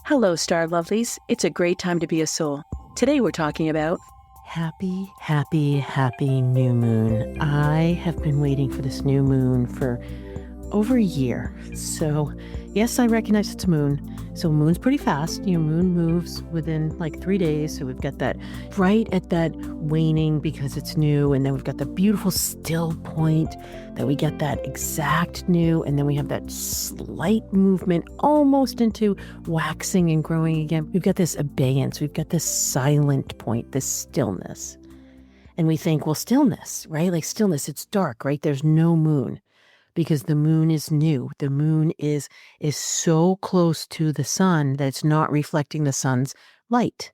Hello, Star Lovelies. It's a great time to be a soul. Today we're talking about Happy, happy, happy new moon. I have been waiting for this new moon for over a year. So, yes, I recognize it's a moon. So, moon's pretty fast. Your moon moves within like 3 days. So, we've got that right at that waning because it's new. And then we've got the beautiful still point that we get that exact new. And then we have that slight movement almost into waxing and growing again. We've got this abeyance. We've got this silent point, this stillness. And we think, well, stillness, right? Like stillness, it's dark, right? There's no moon. Because the moon is new. The moon is so close to the sun that it's not reflecting the sun's light.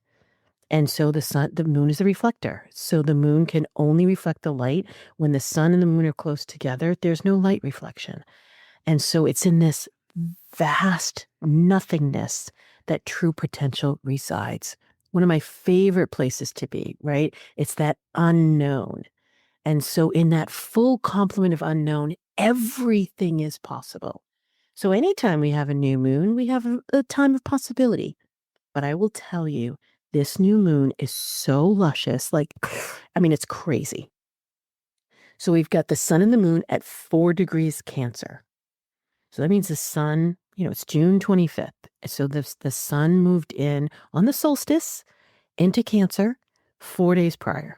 And so the moon is a reflector. So the moon can only reflect the light when the sun and the moon are close together. There's no light reflection. And so it's in this vast nothingness that true potential resides. One of my favorite places to be, right? It's that unknown. And so in that full complement of unknown, everything is possible. So anytime we have a new moon, we have a time of possibility. But I will tell you, this new moon is so luscious. It's crazy. So we've got the sun and the moon at 4 degrees Cancer. So that means the sun, it's June 25th. So the sun moved in on the solstice into Cancer 4 days prior.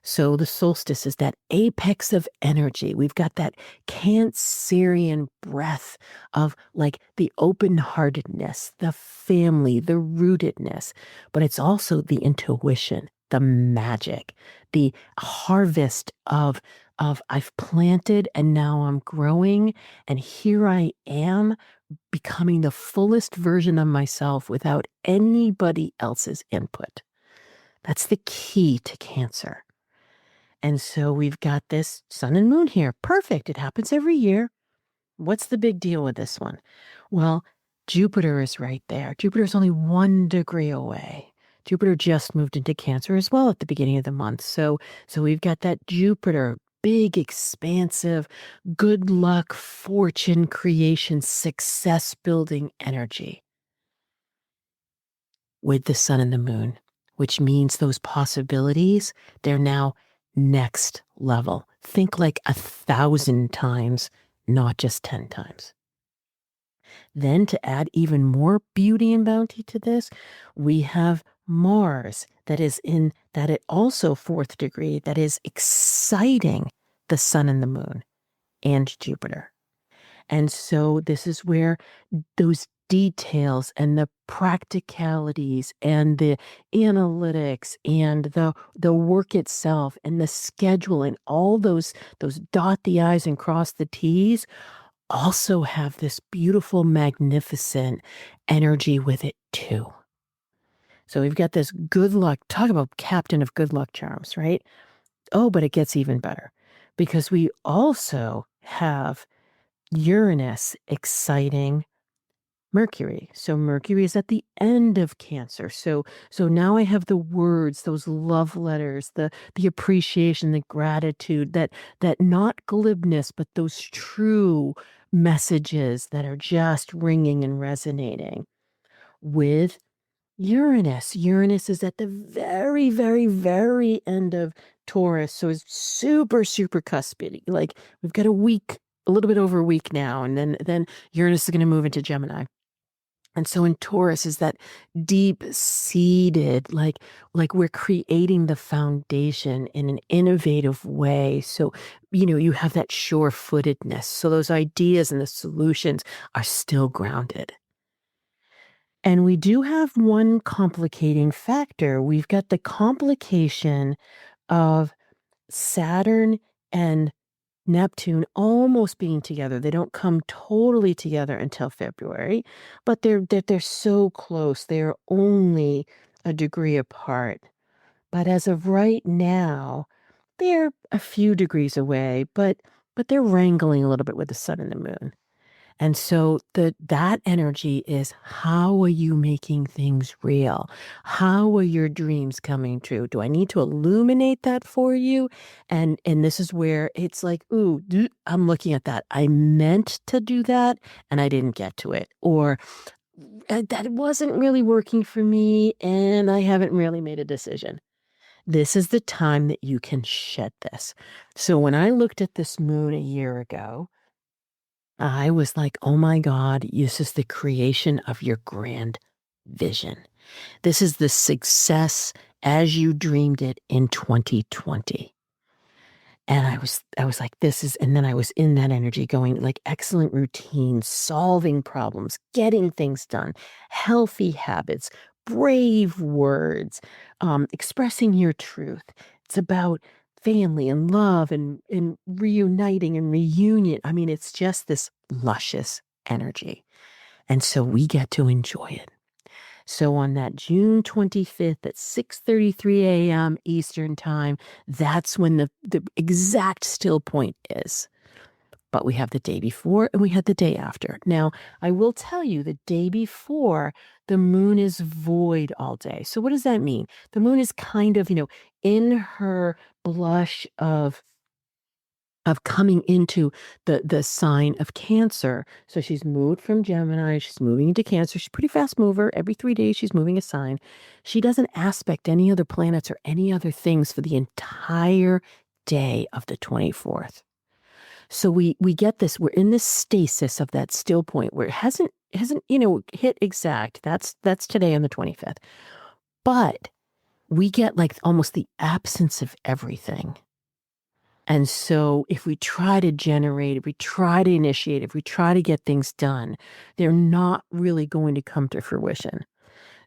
So the solstice is that apex of energy. We've got that Cancerian breath of like the open-heartedness, the family, the rootedness, but it's also the intuition, the magic, the harvest of I've planted and now I'm growing and here I am becoming the fullest version of myself without anybody else's input. That's the key to Cancer. And so we've got this sun and moon here. Perfect. It happens every year. What's the big deal with this one? Well, Jupiter is right there. Jupiter is only 1 degree away. Jupiter just moved into Cancer as well at the beginning of the month. So we've got that Jupiter, big, expansive, good luck, fortune creation, success building energy with the sun and the moon, which means those possibilities, they're now next level. Think like 1,000 times, not just 10 times. Then to add even more beauty and bounty to this, we have Mars that is in that it also 4th degree that is exciting the sun and the moon and Jupiter. And so this is where those details and the practicalities and the analytics and the work itself and the schedule and all those dot the I's and cross the T's also have this beautiful, magnificent energy with it too. So we've got this good luck, talk about captain of good luck charms, right? Oh, but it gets even better because we also have Uranus exciting Mercury. So Mercury is at the end of Cancer. So now I have the words, those love letters, the appreciation, the gratitude, that not glibness, but those true messages that are just ringing and resonating with Uranus. Uranus is at the very, very, very end of Taurus. So it's super, super cuspy. Like we've got a week, a little bit over a week now, and then Uranus is going to move into Gemini. And so in Taurus is that deep-seated, like we're creating the foundation in an innovative way. So, you have that sure-footedness. So those ideas and the solutions are still grounded. And we do have one complicating factor. We've got the complication of Saturn and Neptune almost being together. They don't come totally together until February, but they're so close. They're only a degree apart. But as of right now, they're a few degrees away, but they're wrangling a little bit with the sun and the moon. And so that energy is, how are you making things real? How are your dreams coming true? Do I need to illuminate that for you? And this is where it's like, ooh, I'm looking at that. I meant to do that and I didn't get to it. Or that wasn't really working for me, and I haven't really made a decision. This is the time that you can shed this. So when I looked at this moon a year ago, I was like, oh my God, this is the creation of your grand vision. This is the success as you dreamed it in 2020. And I was like, this is, and then I was in that energy going like excellent routines, solving problems, getting things done, healthy habits, brave words, expressing your truth. It's about family and love and reuniting and reunion. I mean, it's just this luscious energy. And so we get to enjoy it. So on that June 25th at 6:33 a.m. Eastern time, that's when the exact still point is. But we have the day before and we had the day after. Now, I will tell you the day before, the moon is void all day. So what does that mean? The moon is kind of, in her blush of coming into the sign of Cancer. So she's moved from Gemini, she's moving into Cancer. She's a pretty fast mover. Every 3 days she's moving a sign. She doesn't aspect any other planets or any other things for the entire day of the 24th. So we get this, we're in this stasis of that still point where it hasn't hit exact. That's today on the 25th. But we get like almost the absence of everything. And so if we try to generate, if we try to initiate, if we try to get things done, they're not really going to come to fruition.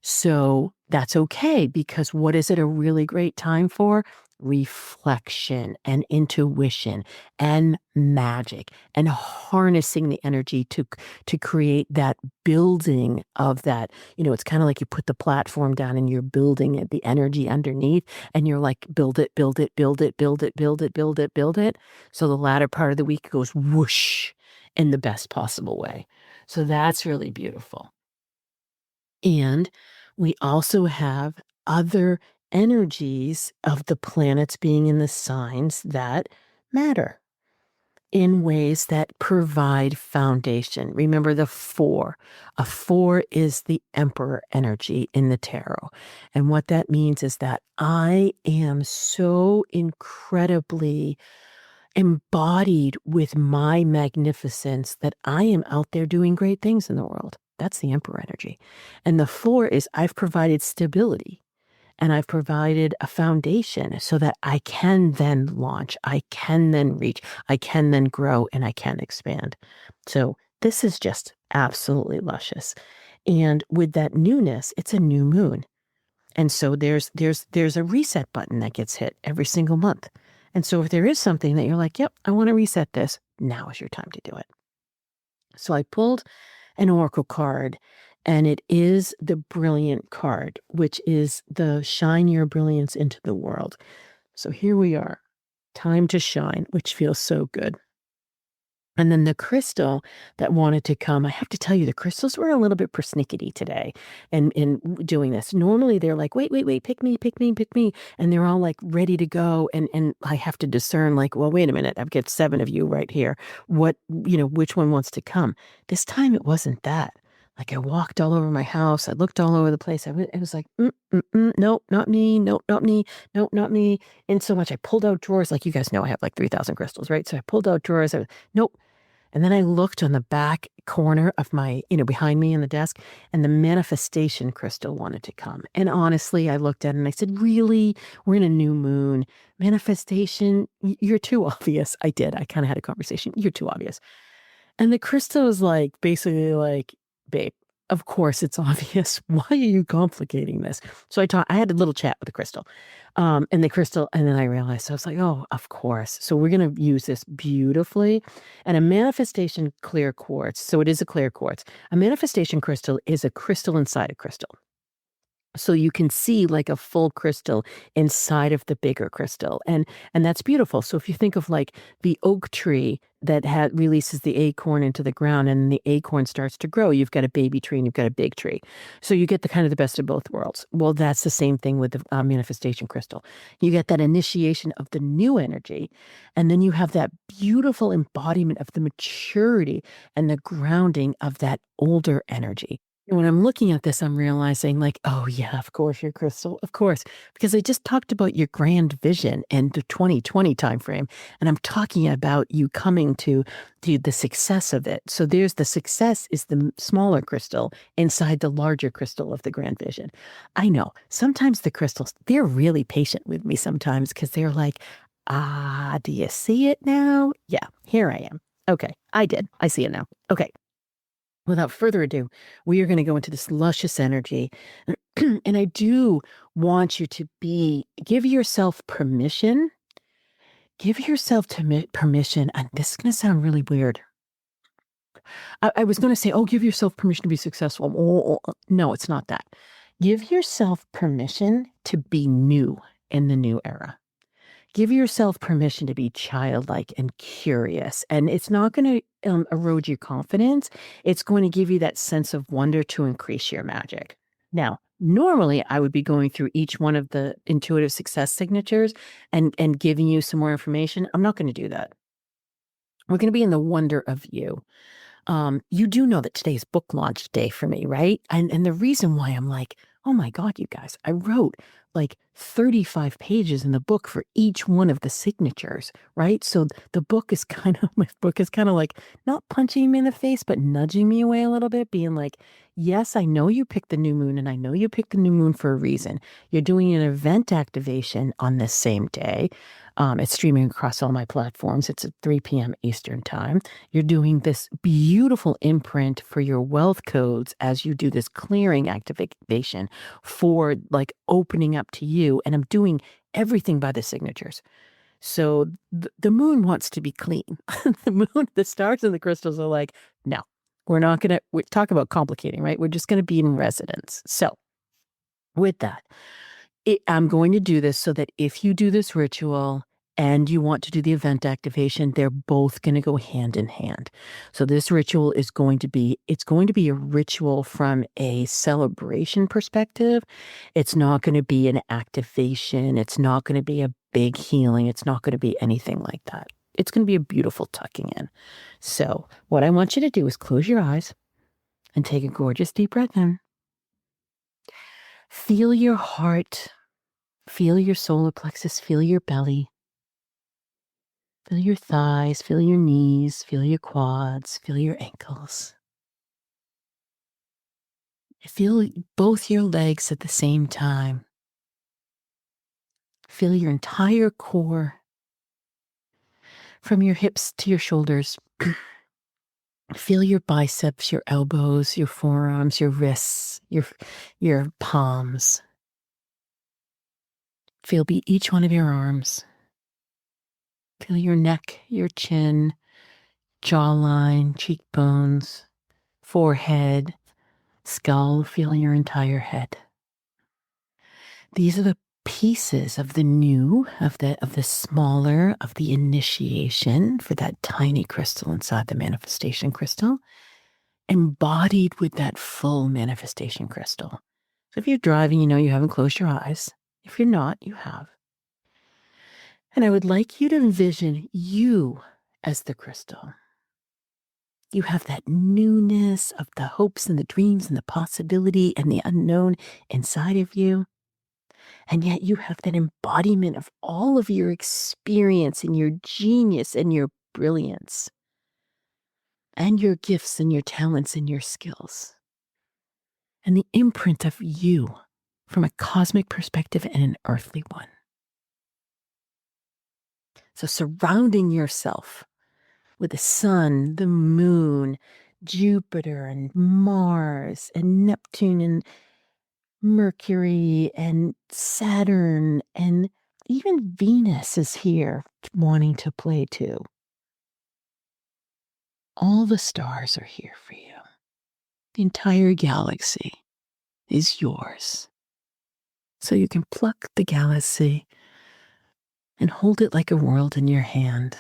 So that's okay, because what is it a really great time for? Reflection and intuition and magic and harnessing the energy to create that building of that. It's kind of like you put the platform down and you're building it, the energy underneath, and you're like, build it, build it, build it, build it, build it, build it, build it. So the latter part of the week goes whoosh in the best possible way. So that's really beautiful. And we also have other energies of the planets being in the signs that matter in ways that provide foundation. Remember the 4. A 4 is the emperor energy in the tarot. And what that means is that I am so incredibly embodied with my magnificence that I am out there doing great things in the world. That's the emperor energy. And the 4 is I've provided stability and I've provided a foundation so that I can then launch, I can then reach, I can then grow, and I can expand. So this is just absolutely luscious. And with that newness, it's a new moon. And so there's a reset button that gets hit every single month. And so if there is something that you're like, yep, I want to reset this, now is your time to do it. So I pulled an oracle card, and it is the brilliant card, which is the shine your brilliance into the world. So here we are, time to shine, which feels so good. And then the crystal that wanted to come, I have to tell you, the crystals were a little bit persnickety today in doing this. Normally they're like, wait, pick me. And they're all like ready to go. And I have to discern like, well, wait a minute, I've got 7 of you right here. Which one wants to come? This time it wasn't that. Like I walked all over my house. I looked all over the place. It was like, nope, not me. Nope, not me. Nope, not me. And so much I pulled out drawers. Like you guys know, I have like 3,000 crystals, right? So I pulled out drawers. Nope. And then I looked on the back corner of my, behind me in the desk, and the manifestation crystal wanted to come. And honestly, I looked at it and I said, really? We're in a new moon. Manifestation, you're too obvious. I did. I kind of had a conversation. You're too obvious. And the crystal was like, basically like, babe, of course it's obvious. Why are you complicating this? So I had a little chat with the crystal. And then I realized, I was like, oh, of course. So we're going to use this beautifully. And a manifestation clear quartz. So it is a clear quartz. A manifestation crystal is a crystal inside a crystal. So you can see like a full crystal inside of the bigger crystal. And that's beautiful. So if you think of like the oak tree that releases the acorn into the ground, and the acorn starts to grow, you've got a baby tree and you've got a big tree. So you get the kind of the best of both worlds. Well, that's the same thing with the manifestation crystal. You get that initiation of the new energy, and then you have that beautiful embodiment of the maturity and the grounding of that older energy. When I'm looking at this, I'm realizing like, oh yeah, of course, your crystal, of course, because I just talked about your grand vision and the 2020 timeframe, and I'm talking about you coming to the success of it. So there's the success is the smaller crystal inside the larger crystal of the grand vision. I know sometimes the crystals, they're really patient with me sometimes because they're like, do you see it now? Yeah, here I am. Okay, I did. I see it now. Okay. Without further ado, we are going to go into this luscious energy. And I do want you to give yourself permission. Give yourself permission. And this is going to sound really weird. I was going to say, oh, give yourself permission to be successful. No, it's not that. Give yourself permission to be new in the new era. Give yourself permission to be childlike and curious. And it's not going to erode your confidence. It's going to give you that sense of wonder to increase your magic. Now, normally I would be going through each one of the intuitive success signatures and giving you some more information. I'm not going to do that. We're going to be in the wonder of you. You do know that today's book launch day for me, right? And the reason why I'm like, oh my God, you guys, I wrote like 35 pages in the book for each one of the signatures, right? So the book is my book is kind of like not punching me in the face, but nudging me away a little bit, being like, yes, I know you picked the new moon and I know you picked the new moon for a reason. You're doing an event activation on this same day. It's streaming across all my platforms. It's at 3 p.m. Eastern time. You're doing this beautiful imprint for your wealth codes as you do this clearing activation for like opening up to you. And I'm doing everything by the signatures. So the moon wants to be clean. The stars and the crystals are like, no, we're not going to, we talk about complicating, right? We're just going to be in resonance. So with that, I'm going to do this so that if you do this ritual and you want to do the event activation, they're both going to go hand in hand. So this ritual is it's going to be a ritual from a celebration perspective. It's not going to be an activation. It's not going to be a big healing. It's not going to be anything like that. It's going to be a beautiful tucking in. So what I want you to do is close your eyes and take a gorgeous deep breath in. Feel your heart. Feel your solar plexus, feel your belly, feel your thighs, feel your knees, feel your quads, feel your ankles. Feel both your legs at the same time. Feel your entire core from your hips to your shoulders. Feel your biceps, your elbows, your forearms, your wrists, your palms. Feel each one of your arms. Feel your neck, your chin, jawline, cheekbones, forehead, skull, feel your entire head. These are the pieces of the new, of the smaller, of the initiation for that tiny crystal inside the manifestation crystal, embodied with that full manifestation crystal. So if you're driving, you haven't closed your eyes. If you're not, you have. And I would like you to envision you as the crystal. You have that newness of the hopes and the dreams and the possibility and the unknown inside of you. And yet you have that embodiment of all of your experience and your genius and your brilliance and your gifts and your talents and your skills. And the imprint of you from a cosmic perspective and an earthly one. So surrounding yourself with the sun, the moon, Jupiter and Mars and Neptune and Mercury and Saturn and even Venus is here wanting to play too. All the stars are here for you. The entire galaxy is yours. So you can pluck the galaxy and hold it like a world in your hand.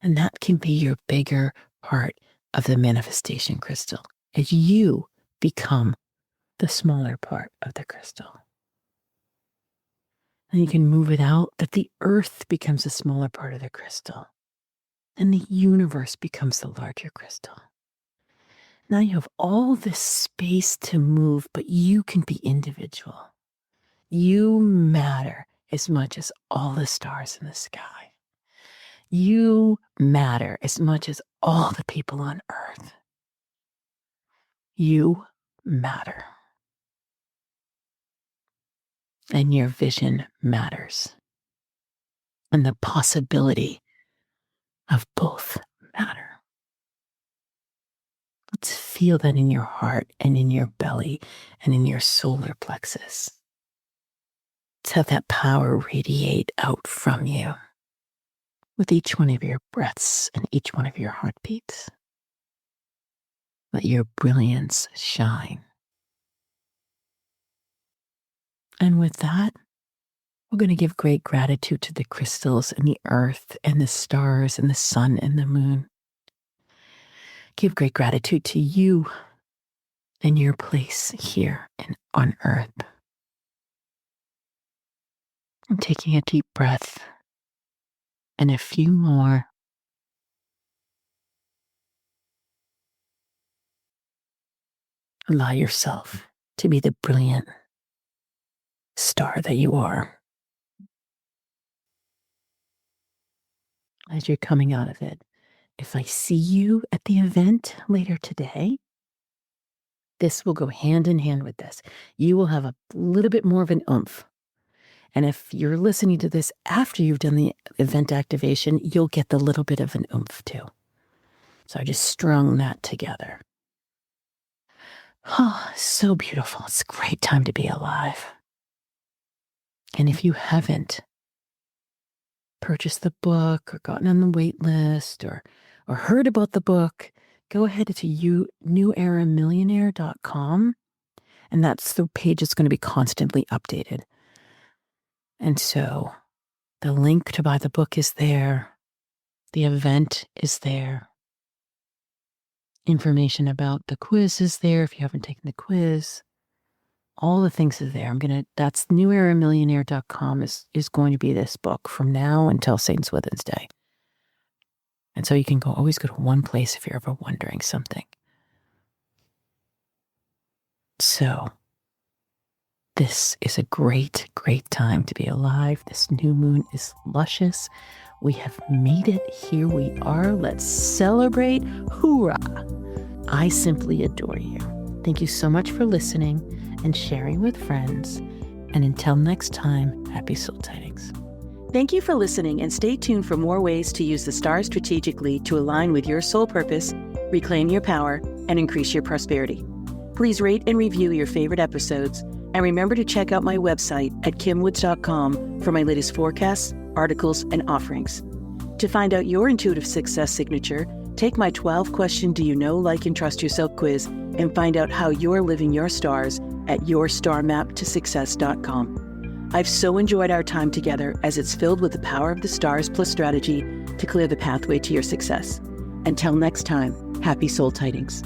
And that can be your bigger part of the manifestation crystal as you become the smaller part of the crystal. And you can move it out that the earth becomes a smaller part of the crystal. And the universe becomes the larger crystal. Now you have all this space to move, but you can be individual. You matter as much as all the stars in the sky. You matter as much as all the people on Earth. You matter. And your vision matters. And the possibility of both matter. Let's feel that in your heart and in your belly and in your solar plexus. Let's have that power radiate out from you with each one of your breaths and each one of your heartbeats. Let your brilliance shine. And with that, we're going to give great gratitude to the crystals and the earth and the stars and the sun and the moon. Give great gratitude to you and your place here on earth. And taking a deep breath and a few more. Allow yourself to be the brilliant star that you are. As you're coming out of it, if I see you at the event later today, this will go hand in hand with this. You will have a little bit more of an oomph. And if you're listening to this after you've done the event activation, you'll get the little bit of an oomph too. So I just strung that together. Oh, so beautiful. It's a great time to be alive. And if you haven't purchased the book or gotten on the wait list or heard about the book, go ahead to neweramillionaire.com. And that's the page that's going to be constantly updated. And so the link to buy the book is there. The event is there. Information about the quiz is there if you haven't taken the quiz. All the things are there. That's neweramillionaire.com is going to be this book from now until St. Swithin's Day. And so you can always go to one place if you're ever wondering something. So this is a great, great time to be alive. This new moon is luscious. We have made it. Here we are. Let's celebrate. Hoorah! I simply adore you. Thank you so much for listening and sharing with friends. And until next time, happy soul tidings. Thank you for listening, and stay tuned for more ways to use the stars strategically to align with your soul purpose, reclaim your power, and increase your prosperity. Please rate and review your favorite episodes, and remember to check out my website at kimwoods.com for my latest forecasts, articles, and offerings. To find out your intuitive success signature, take my 12-question Do You Know, Like, and Trust Yourself quiz and find out how you're living your stars at yourstarmaptosuccess.com. I've so enjoyed our time together, as it's filled with the power of the stars plus strategy to clear the pathway to your success. Until next time, happy soul tidings.